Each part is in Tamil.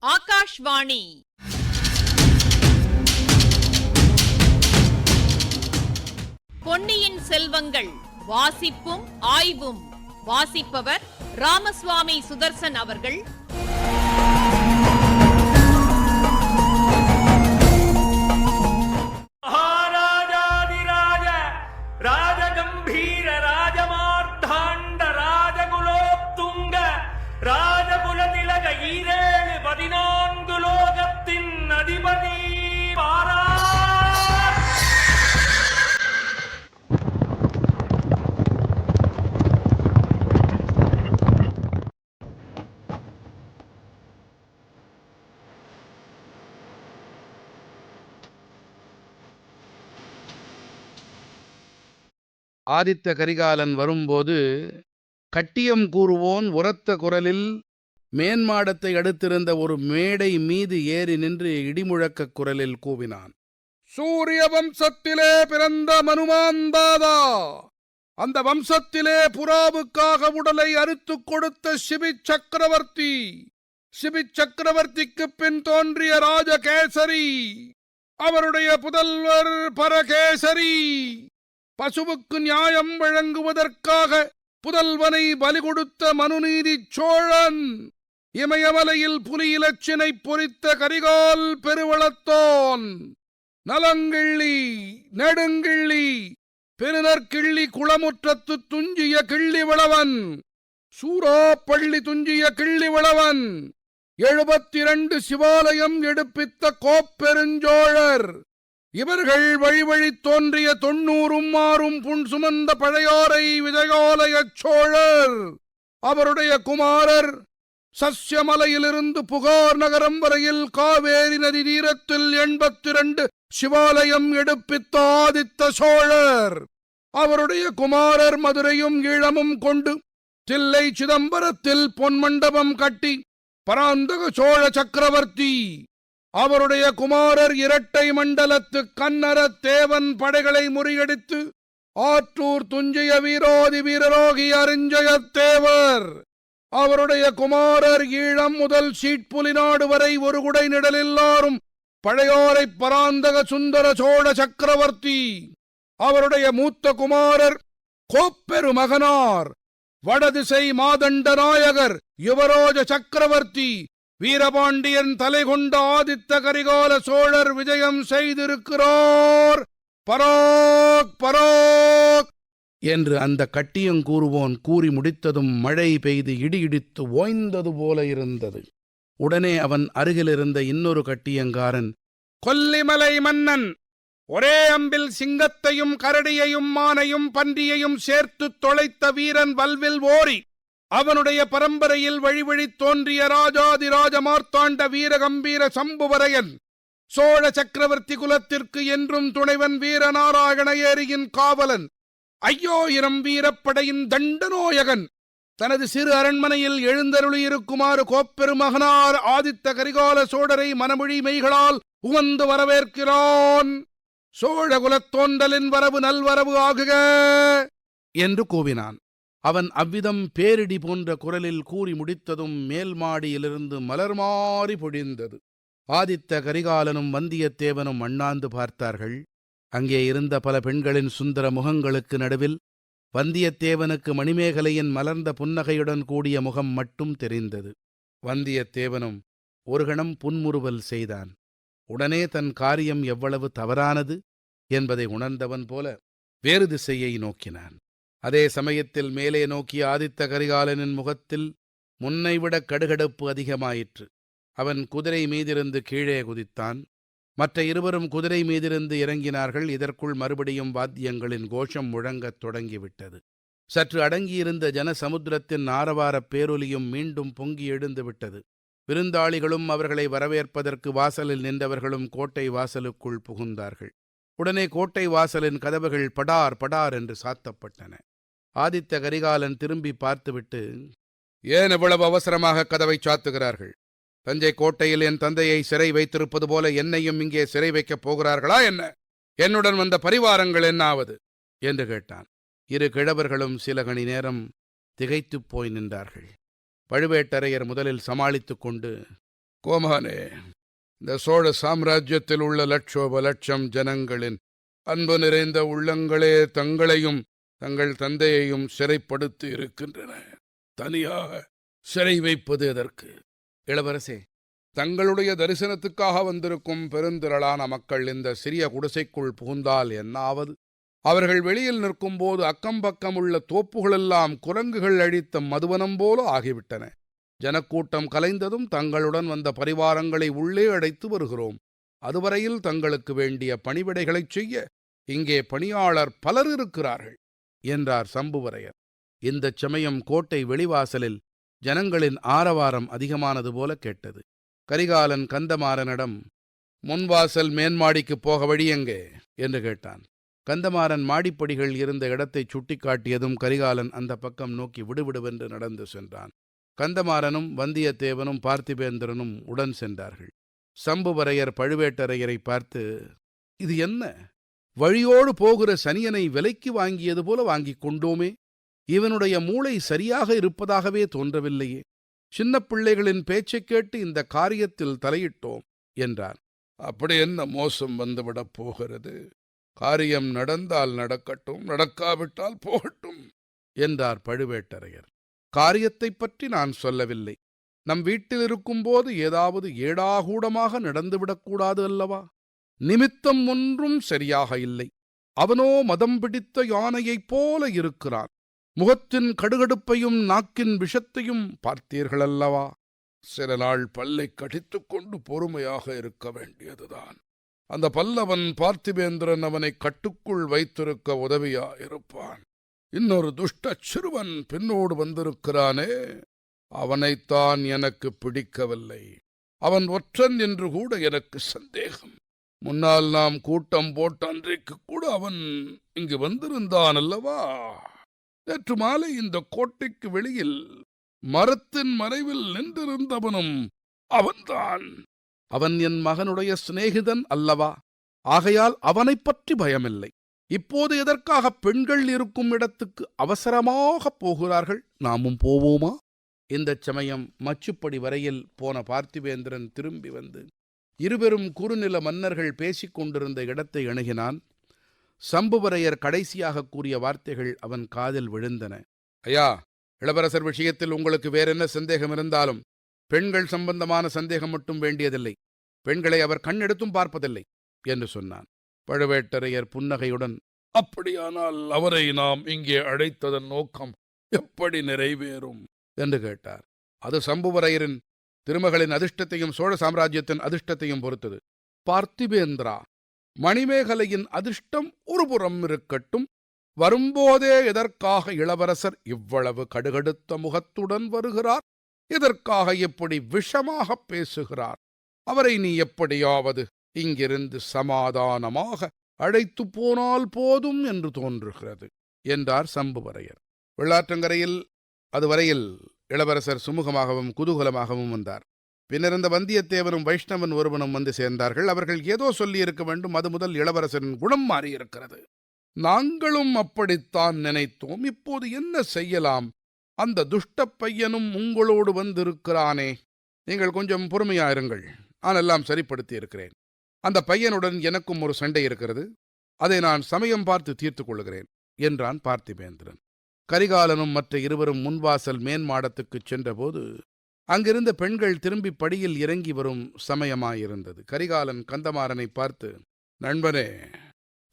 ஆகாஷ்வாணி பொன்னியின் செல்வங்கள் வாசிப்பும் ஆய்வும். வாசிப்பவர் ராமசுவாமி சுதர்சன் அவர்கள். மகாராஜாதிராஜ ராஜகம்பீர ராஜமார்த்தாண்ட ராஜகுலோத்துங்க ராஜகுலதிலக ஈரேழு 14 லோகத்தின் அதிபதி பாரா. ஆதித்த கரிகாலன் வரும்போது கட்டியம் கூறுவோன் உரத்த குரலில் மேன்மாடத்தை அடுத்திருந்த ஒரு மேடை மீது ஏறி நின்று இடிமுழக்க குரலில் கூவினான். சூரிய வம்சத்திலே பிறந்த மனுமாந்தாதா, அந்த வம்சத்திலே புறாவுக்காக உடலை அறுத்துக் கொடுத்த சிபி சக்கரவர்த்தி, சிபி சக்கரவர்த்திக்கு பின் தோன்றிய ராஜகேசரி, அவருடைய புதல்வர் பரகேசரி, பசுவுக்கு நியாயம் வழங்குவதற்காக புதல்வனை பலி கொடுத்த மனுநீதி சோழன், இமயமலையில் புலி இலச்சினை பொறித்த கரிகால் பெருவளத்தோன், நலங்கிள்ளி நெடுங்கிள்ளி பெருநற்கிள்ளி குளமுற்றத்து துஞ்சிய கிள்ளி விளவன், சூறாப்பள்ளி துஞ்சிய கிள்ளி விளவன், 72 சிவாலயம் எடுப்பித்த கோப்பெருஞ்சோழர், இவர்கள் வழி தோன்றிய 90 புன் சுமந்த பழையாறை விஜயாலயச் சோழர், அவருடைய குமாரர் சஸ்யமலையிலிருந்து புகார் நகரம் வரையில் காவேரி நதி தீரத்தில் 82 சிவாலயம் எடுப்பித்த ஆதித்த சோழர், அவருடைய குமாரர் மதுரையும் ஈழமும் கொண்டு தில்லை சிதம்பரத்தில் பொன்மண்டபம் கட்டி பராந்தக சோழ சக்கரவர்த்தி, அவருடைய குமாரர் இரட்டை மண்டலத்து கன்னர தேவன் படைகளை முறியடித்து ஆற்றூர் துஞ்சிய வீரோதி வீரரோகி அரிஞ்சயத்தேவர், அவருடைய குமாரர் ஈழம் முதல் சீட்புலிநாடு வரை ஒரு குடை நிழலில்லாரும் பழையோரை பராந்தக சுந்தர சோழ சக்கரவர்த்தி, அவருடைய மூத்த குமாரர் கோப்பெரு மகனார் வடதிசை மாதண்ட நாயகர் யுவரோஜ சக்கரவர்த்தி, வீரபாண்டியன் தலை கொண்ட ஆதித்த கரிகால சோழர் விஜயம் செய்திருக்கிறார், பராக் பராக் என்று அந்த கட்டியங்கூறுவோன் கூறி முடித்ததும் மழை பெய்து இடியிடித்து ஓய்ந்தது போல இருந்தது. உடனே அவன் அருகிலிருந்த இன்னொரு கட்டியங்காரன், கொல்லிமலை மன்னன் ஒரே அம்பில் சிங்கத்தையும் கரடியையும் மானையும் பன்றியையும் சேர்த்து தொலைத்த வீரன் வல்வில் ஓரி, அவனுடைய பரம்பரையில் வழி தோன்றிய ராஜாதிராஜ மார்த்தாண்ட வீரகம்பீர சம்புவரையன், சோழ சக்கரவர்த்தி குலத்திற்கு என்றும் துணைவன் வீரநாராயண ஏரியின் காவலன், ஐயோயிரம் வீரப்படையின் தண்டநாயகன், தனது சிறு அரண்மனையில் எழுந்தருளியிருக்குமாறு கோப்பெருமகனார் ஆதித்த கரிகால சோழரை மனமொழி மெய்களால் உவந்து வரவேற்கிறான். சோழ குலத்தோன்றலின் வரவு நல்வரவு ஆகுக என்று கூவினான். அவன் அவ்விதம் பேரிடி போன்ற குரலில் கூறி முடித்ததும் மேல் மாடியிலிருந்து மலர் மாறி பொழிந்தது. ஆதித்த கரிகாலனும் வந்தியத்தேவனும் அண்ணாந்து பார்த்தார்கள். அங்கே இருந்த பல பெண்களின் சுந்தர முகங்களுக்கு நடுவில் வந்தியத்தேவனுக்கு மணிமேகலையின் மலர்ந்த புன்னகையுடன் கூடிய முகம் மட்டும் தெரிந்தது. வந்தியத்தேவனும் ஒரு கணம் புன்முறுவல் செய்தான். உடனே தன் காரியம் எவ்வளவு தவறானது என்பதை உணர்ந்தவன் போல வேறு திசையை நோக்கினான். அதே சமயத்தில் மேலே நோக்கிய ஆதித்த கரிகாலனின் முகத்தில் முன்னைவிட கடுகடுப்பு அதிகமாயிற்று. அவன் குதிரை மீதிருந்து கீழே குதித்தான். மற்ற இருவரும் குதிரை மீதிருந்து இறங்கினார்கள். இதற்குள் மறுபடியும் வாத்தியங்களின் கோஷம் முழங்கத் தொடங்கிவிட்டது. சற்று அடங்கியிருந்த ஜனசமுத்திரத்தின் ஆரவாரப் பேரொலியும் மீண்டும் பொங்கி எழுந்து விட்டது. விருந்தாளிகளும் அவர்களை வரவேற்பதற்கு வாசலில் நின்றவர்களும் கோட்டை வாசலுக்குள் புகுந்தார்கள். உடனே கோட்டை வாசலின் கதவுகள் படார் படார் என்று சாத்தப்பட்டன. ஆதித்த கரிகாலன் திரும்பி பார்த்துவிட்டு, ஏன் இவ்வளவு அவசரமாக கதவை சாத்துகிறார்கள்? தஞ்சை கோட்டையில் என் தந்தையை சிறை வைத்திருப்பது போல என்னையும் இங்கே சிறை வைக்கப் போகிறார்களா என்ன? என்னுடன் வந்த பரிவாரங்கள் என்னாவது என்று கேட்டான். இரு கிழவர்களும் சில கணி நேரம் திகைத்துப் போய் நின்றார்கள். பழுவேட்டரையர் முதலில் சமாளித்துக் கொண்டு, கோமானே, இந்த சோழ சாம்ராஜ்யத்தில் உள்ள லட்சோப லட்சம் ஜனங்களின் அன்பு நிறைந்த உள்ளங்களே தங்களையும் தங்கள் தந்தையையும் சிறைப்படுத்தி இருக்கின்றன. தனியாக சிறை வைப்பது எதற்கு? இளவரசே, தங்களுடைய தரிசனத்துக்காக வந்திருக்கும் பெருந்திரளான மக்கள் இந்த சிறிய குடிசைக்குள் புகுந்தால் என்னாவது? அவர்கள் வெளியில் நிற்கும்போது அக்கம்பக்கம் உள்ள தோப்புகளெல்லாம் குரங்குகள் அழித்த மதுவனம் போல ஆகிவிட்டன. ஜனக்கூட்டம் கலைந்ததும் தங்களுடன் வந்த பரிவாரங்களை உள்ளே அடைத்து வருகிறோம். அதுவரையில் தங்களுக்கு வேண்டிய பணிவிடைகளைச் செய்ய இங்கே பணியாளர் பலர் இருக்கிறார்கள் என்றார் சம்புவரையர். இந்தச் சமயம் கோட்டை வெளிவாசலில் ஜனங்களின் ஆரவாரம் அதிகமானது போல கேட்டது. கரிகாலன் கந்தமாறனிடம், முன்வாசல் மேன்மாடிக்குப் போக வழி எங்கே என்று கேட்டான். கந்தமாறன் மாடிப்படிகள் இருந்த இடத்தை சுட்டிக்காட்டியதும் கரிகாலன் அந்த பக்கம் நோக்கி விடுவிடுவென்று நடந்து சென்றான். கந்தமாறனும் வந்தியத்தேவனும் பார்த்திபேந்திரனும் உடன் சென்றார்கள். சம்புவரையர் பழுவேட்டரையரை பார்த்து, இது என்ன? வழியோடு போகிற சனியனை விலைக்கு வாங்கியது போல வாங்கிக் கொண்டோமே. இவனுடைய மூளை சரியாக இருப்பதாகவே தோன்றவில்லையே. சின்ன பிள்ளைகளின் பேச்சைக் கேட்டு இந்த காரியத்தில் தலையிட்டோம் என்றார். அப்படி என்ன மோசம் வந்துவிடப் போகிறது? காரியம் நடந்தால் நடக்கட்டும், நடக்காவிட்டால் போகட்டும் என்றார் பழுவேட்டரையர். காரியத்தைப் பற்றி நான் சொல்லவில்லை. நம் வீட்டில் இருக்கும்போது ஏதாவது ஏடாகூடமாக நடந்துவிடக்கூடாது அல்லவா? நிமித்தம் ஒன்றும் சரியாக இல்லை. அவனோ மதம் பிடித்த யானையைப் போல இருக்கிறான். முகத்தின் கடுகடுப்பையும் நாக்கின் விஷத்தையும் பார்த்தீர்களல்லவா? சில நாள் பல்லை கடித்துக் கொண்டு பொறுமையாக இருக்க வேண்டியதுதான். அந்த பல்லவன் பார்த்திபேந்திரன் அவனை கட்டுக்குள் வைத்திருக்க உதவியாயிருப்பான். இன்னொரு துஷ்ட சிறுவன் பின்னோடு வந்திருக்கிறானே, அவனைத்தான் எனக்கு பிடிக்கவில்லை. அவன் ஒற்றன் என்று கூட எனக்கு சந்தேகம். முன்னால் நாம் கூட்டம் போட்ட அன்றைக்கு கூட அவன் இங்கு வந்திருந்தான் அல்லவா? நேற்று மாலை இந்த கோட்டைக்கு வெளியில் மரத்தின் மறைவில் நின்றிருந்தவனும் அவன்தான். அவன் என் மகனுடைய சிநேகிதன் அல்லவா? ஆகையால் அவனைப் பற்றி பயமில்லை. இப்போது எதற்காக பெண்கள் இருக்கும் இடத்துக்கு அவசரமாகப் போகிறார்கள்? நாமும் போவோமா? இந்தச் சமயம் மச்சுப்படி வரையில் போன பார்த்திபேந்திரன் திரும்பி வந்து இருவரும் குறுநில மன்னர்கள் பேசிக் கொண்டிருந்த இடத்தை அணுகினான். சம்புவரையர் கடைசியாக கூறிய வார்த்தைகள் அவன் காதில் விழுந்தன. ஐயா, இளவரசர் விஷயத்தில் உங்களுக்கு வேறென்ன சந்தேகம் இருந்தாலும் பெண்கள் சம்பந்தமான சந்தேகம் மட்டும் வேண்டியதில்லை. பெண்களை அவர் கண்ணெடுத்தும் பார்ப்பதில்லை என்று சொன்னான். பழுவேட்டரையர் புன்னகையுடன், அப்படியானால் அவரை நாம் இங்கே அழைத்ததன் நோக்கம் எப்படி நிறைவேறும் என்று கேட்டார். அது சம்புவரையரின் திருமகளின் அதிர்ஷ்டத்தையும் சோழ சாம்ராஜ்யத்தின் அதிர்ஷ்டத்தையும் பொறுத்தது. பார்த்திபேந்திரா, மணிமேகலையின் அதிர்ஷ்டம் ஒருபுறம் இருக்கட்டும், வரும்போதே எதற்காக இளவரசர் இவ்வளவு கடுகடுத்த முகத்துடன் வருகிறார்? எதற்காக இப்படி விஷமாகப் பேசுகிறார்? அவரை நீ எப்படியாவது இங்கிருந்து சமாதானமாக அழைத்து போனால் போதும் என்று தோன்றுகிறது என்றார் சம்புவரையர். வெள்ளாற்றங்கரையில் அதுவரையில் இளவரசர் சுமூகமாகவும் குதூகலமாகவும் வந்தார். பின்னிருந்த வந்தியத்தேவனும் வைஷ்ணவன் ஒருவனும் வந்து சேர்ந்தார்கள். அவர்கள் ஏதோ சொல்லியிருக்க வேண்டும். அது முதல் இளவரசரின் குணம் மாறியிருக்கிறது. நாங்களும் அப்படித்தான் நினைத்தோம். இப்போது என்ன செய்யலாம்? அந்த துஷ்ட பையனும் உங்களோடு வந்திருக்கிறானே. நீங்கள் கொஞ்சம் பொறுமையாயிருங்கள். நான் எல்லாம் சரிப்படுத்தி இருக்கிறேன். அந்த பையனுடன் எனக்கும் ஒரு சண்டை இருக்கிறது. அதை நான் சமயம் பார்த்து தீர்த்துக் கொள்கிறேன் என்றான் பார்த்திபேந்திரன். கரிகாலனும் மற்ற இருவரும் முன்வாசல் மேன்மாடத்துக்குச் சென்றபோது அங்கிருந்த பெண்கள் திரும்பி படியில் இறங்கி வரும் சமயமாயிருந்தது. கரிகாலன் கந்தமாறனை பார்த்து, நண்பனே,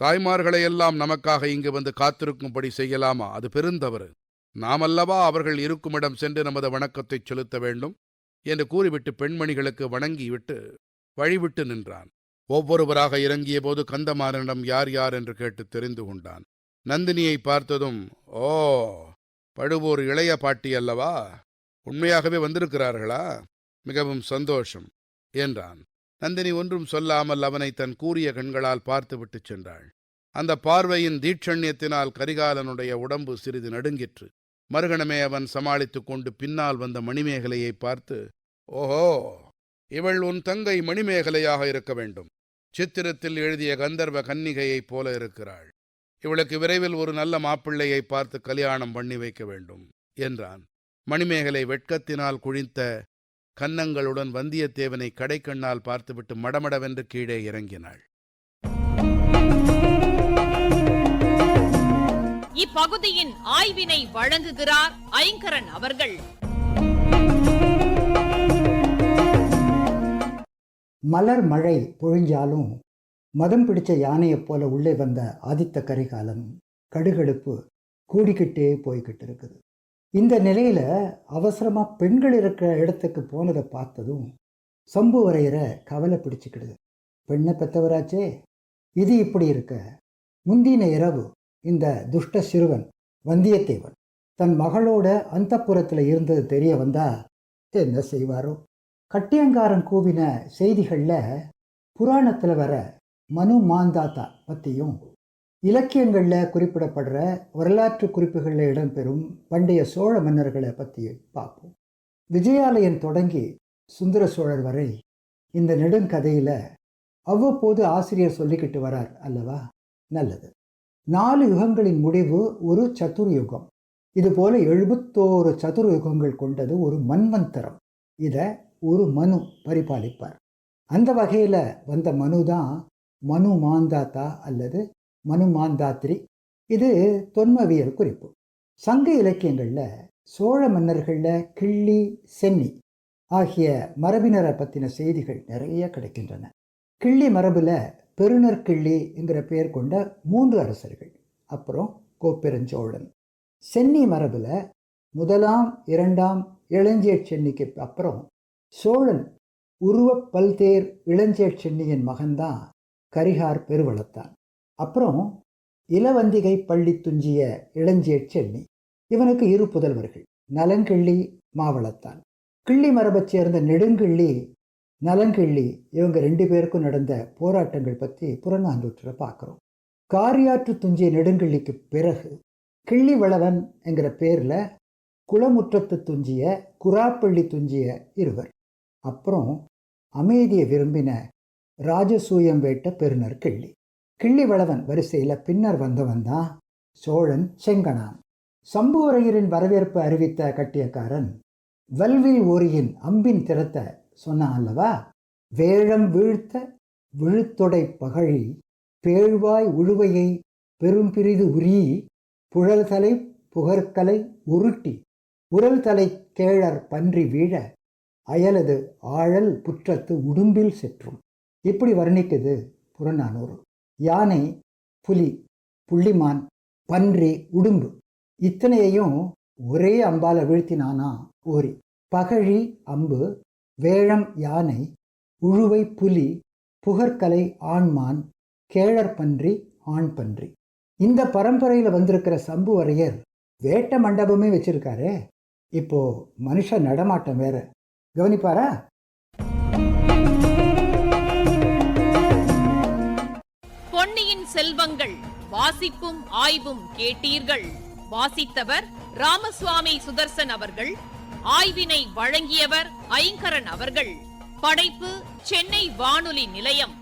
தாய்மார்களையெல்லாம் நமக்காக இங்கு வந்து காத்திருக்கும்படி செய்யலாமா? அது பெருந்தவறு. நாமல்லவா அவர்கள் இருக்குமிடம் சென்று நமது வணக்கத்தைச் செலுத்த வேண்டும் என்று கூறிவிட்டு பெண்மணிகளுக்கு வணங்கிவிட்டு வழிவிட்டு நின்றான். ஒவ்வொருவராக இறங்கிய போது கந்தமாறனிடம் யார் யார் என்று கேட்டு தெரிந்து கொண்டான். நந்தினியை பார்த்ததும், ஓ, பழுவூர் இளைய பாட்டி அல்லவா? உண்மையாகவே வந்திருக்கிறார்களா? மிகவும் சந்தோஷம் என்றான். நந்தினி ஒன்றும் சொல்லாமல் அவனை தன் கூரிய கண்களால் பார்த்துவிட்டு சென்றாள். அந்த பார்வையின் தீட்சண்யத்தினால் கரிகாலனுடைய உடம்பு சிறிது நடுங்கிற்று. மறுகணமே அவன் சமாளித்துக் கொண்டு பின்னால் வந்த மணிமேகலையை பார்த்து, ஓஹோ, இவள் உன் தங்கை மணிமேகலையாக இருக்க வேண்டும். சித்திரத்தில் எழுதிய கந்தர்வ கன்னிகையைப் போல இருக்கிறாள். இவளுக்கு விரைவில் ஒரு நல்ல மாப்பிள்ளையை பார்த்து கல்யாணம் பண்ணி வைக்க வேண்டும் என்றான். மணிமேகலை வெட்கத்தினால் குழித்த கன்னங்களுடன் வந்தியத்தேவனை கடைக்கண்ணால் பார்த்துவிட்டு மடமடவென்று கீழே இறங்கினாள். இப்பகுதியின் ஆய்வினை வழங்குகிறார் ஐங்கரன் அவர்கள். மலர் மழை பொழிஞ்சாலும் மதம் பிடிச்ச யானையைப் போல உள்ளே வந்த ஆதித்த கரிகாலன் கடுகடுப்பு கூடிக்கிட்டே போய்கிட்டு இருக்குது. இந்த நிலையில அவசரமா பெண்கள் இருக்கிற இடத்துக்கு போனதை பார்த்ததும் சம்புவரையரை கவலை பிடிச்சுக்கிடுது. பெண்ணை பெற்றவராச்சே, இது இப்படி இருக்க முந்தின இரவு இந்த துஷ்ட சிறுவன் வந்தியத்தேவன் தன் மகளோட அந்தப்புறத்தில் இருந்தது தெரிய வந்தா என்ன செய்வாரோ? கட்டியங்காரன் கூவின செய்திகளில் புராணத்தில் வர மனு மாந்தாத்தா பற்றியும் இலக்கியங்களில் குறிப்பிடப்படுற வரலாற்று குறிப்புகளில் இடம்பெறும் பண்டைய சோழ மன்னர்களை பற்றி பார்ப்போம். விஜயாலயன் தொடங்கி சுந்தர சோழர் வரை இந்த நெடுங்கதையில் அவ்வப்போது ஆசிரியர் சொல்லிக்கிட்டு வரார் அல்லவா? நல்லது. 4 யுகங்களின் முடிவு ஒரு சதுர்யுகம். இதுபோல 71 சதுர்யுகங்கள் கொண்டது ஒரு மன்வந்தரம். இதை ஒரு மனு பரிபாலிப்பார். அந்த வகையில் வந்த மனு தான் மனு மாந்தாத்தா அல்லது மனு மாந்தாத்ரி. இது தொன்மவியல் குறிப்பு. சங்க இலக்கியங்களில் சோழ மன்னர்களில் கிள்ளி, சென்னி ஆகிய மரபினரை பற்றின செய்திகள் நிறைய கிடைக்கின்றன. கிள்ளி மரபில் பெருநற்கிள்ளி என்கிற பெயர் கொண்ட 3 அரசர்கள், அப்புறம் கோப்பெருஞ்சோழன். சென்னி மரபில் 1ஆம் 2ஆம் இளஞ்சேட் சென்னிக்கு அப்புறம் சோழன் உருவ பல்தேர் இளஞ்சேட் சென்னியின் மகன்தான் கரிகார் பெருவளத்தான். அப்புறம் இளவந்திகை பள்ளி துஞ்சிய இளஞ்சேட் சென்னி. இவனுக்கு 2 புதல்வர்கள், நலங்கிள்ளி, மாவளத்தான். கிள்ளி மரபைச் சேர்ந்த நெடுங்கிள்ளி, நலங்கிள்ளி இவங்க 2 பேருக்கும் நடந்த போராட்டங்கள் பற்றி புறநானூற்றில் பார்க்குறோம். காரியாற்று துஞ்சிய நெடுங்கிள்ளிக்கு பிறகு கிள்ளி வளவன் என்கிற பேரில் குளமுற்றத்து துஞ்சிய, குராப்பள்ளி துஞ்சிய இருவர். அப்புறம் அமைதியை விரும்பின ராஜசூயம் வேட்ட பெருநர் கிள்ளி. கிள்ளி வளவன் வரிசையில் பின்னர் வந்தவன் தான் சோழன் செங்கணான். சம்புவரையரின் வரவேற்பு அறிவித்த கட்டியக்காரன் வல்வில் ஓரியின் அம்பின் திறத்தை சொன்னான் அல்லவா? வேழம் வீழ்த்த விழுத்தொடை பகழி பேழ்வாய் உழுவையை பெரும்பிரிது உரி புழல்தலை புகற்கலை உருட்டி உரல்தலை கேழற் பன்றி வீழ அயலது ஆழல் புற்றத்து உடும்பில் செற்றும். இப்படி வர்ணிக்குது புறநானூறு. யானை, புலி, புள்ளிமான், பன்றி, உடும்பு இத்தனையையும் ஒரே அம்பால வீழ்த்தினானா ஓரி. பகழி அம்பு, வேழம் யானை, உழுவை புலி, புகற்கலை ஆண்மான், கேழற் பன்றி ஆண் பன்றி. இந்த பரம்பரையில் வந்திருக்கிற சம்புவரையர் வேட்ட மண்டபமே வச்சிருக்காரே. இப்போ மனுஷ நடமாட்டம் வேற, கவனிப்பாரா? பொன்னியின் செல்வங்கள் வாசிப்பும் ஆய்வும் கேட்டீர்கள். வாசித்தவர் ராமசுவாமி சுதர்சன் அவர்கள். ஆய்வினை வழங்கியவர் ஐங்கரன் அவர்கள். படைப்பு சென்னை வானொலி நிலையம்.